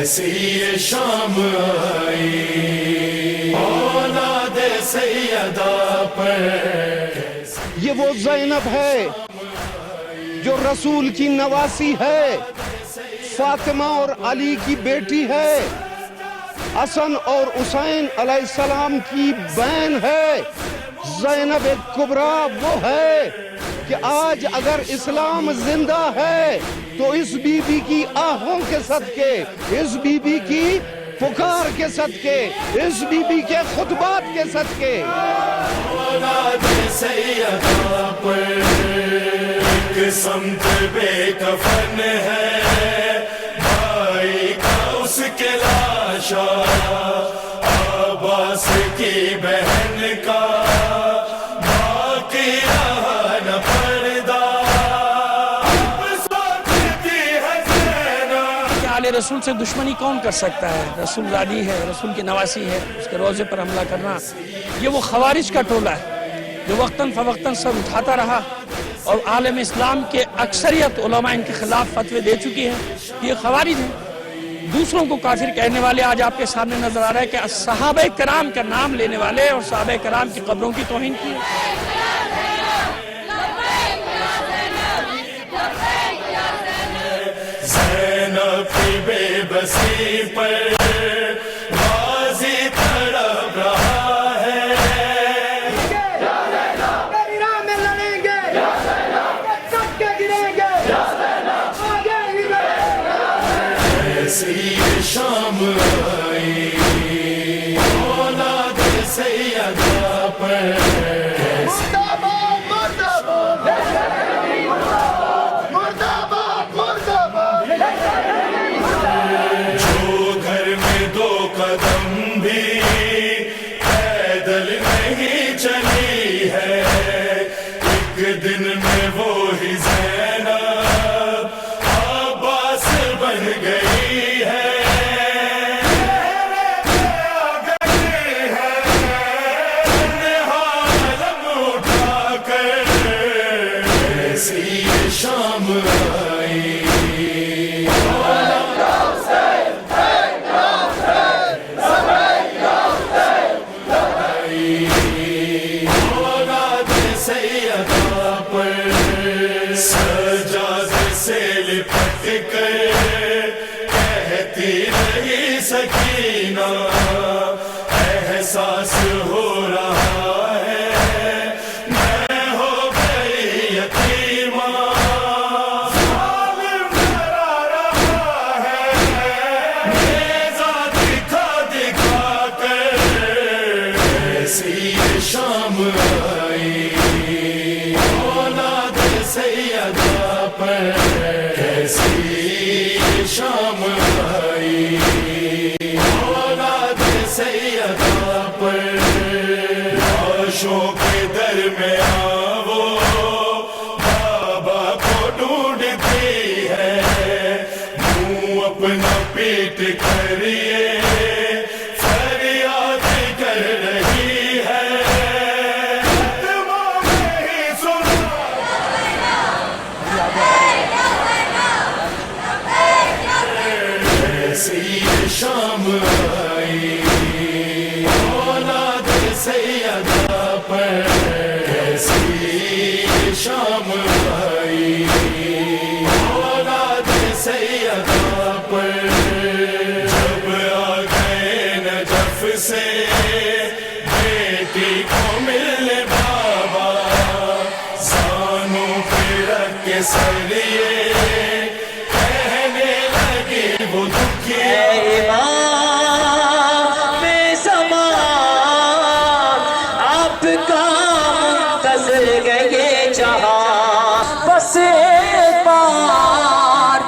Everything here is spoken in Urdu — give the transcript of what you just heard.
کیسی یہ شام آئی اولاد سیدہ پر. یہ وہ زینب ہے جو رسول کی نواسی ہے، فاطمہ اور علی کی بیٹی ہے، حسن اور حسین علیہ السلام کی بہن ہے. زینب کبریٰ وہ ہے کہ آج اگر اسلام زندہ ہے تو اس بی بی کی آہوں کے صدقے، اس بی بی کی پکار کے صدقے، اس بی بی کے خطبات کے صدقے. اولاد سیدہ پر ایک سمت بے کفن ہے، بھائی کا اس کے لاشا، عباس کی بہن کا باقی رہا نہ پردہ. آل رسول سے دشمنی کون کر سکتا ہے؟ رسول زادی ہے، رسول کی نواسی ہے، اس کے روزے پر حملہ کرنا یہ وہ خوارج کا ٹولہ ہے جو وقتاً فوقتاً سر اٹھاتا رہا، اور عالم اسلام کے اکثریت علماء ان کے خلاف فتوے دے چکی ہیں. یہ خوارج ہیں، دوسروں کو کافر کہنے والے آج آپ کے سامنے نظر آ رہا ہے کہ صحابہ کرام کا نام لینے والے اور صحابہ کرام کی قبروں کی توہین کی ہے. زینب کی بے بسی پر غازی تڑپ رہا ہے. میری راہ میں لڑیں گے، سب کے گریں گے، آگے ہی بڑھیں گے. ایسی یہ شام آئی اولاد سیدہ پر. قدم بھی پیدل نہیں چلی ہے، ایک دن میں وہی زینب عباس بن گئی ہے. عالم اٹھا کر ایسی یہ شام آئی سجاد سے لپٹ کر کہتی رہی سکینہ، احساس ہو رہا ہے میں ہو گئی یتیمہ. ظالم ڈرا رہا ہے نیزہ دکھا دکھا کر. ایسی یہ شام آئی سیدہ پر. کیسی شام آئی اولاد سیدہ پر. لاشوں کے درمیان وہ بابا کو ڈھونڈتی ہے، منہ اپنا پیٹ کر یہ فریاد کر رہی ہے. ایسی شام آئی اولاد سیدہ پر. ایسی شام آئی اولاد سیدہ پر. جب آ گئے نجف سے بیٹی کو ملنے بابا، زانوں پہ رکھ کے سریے وہ امام زمان آپ کا منتظر گئے جہاں، بس ایک بار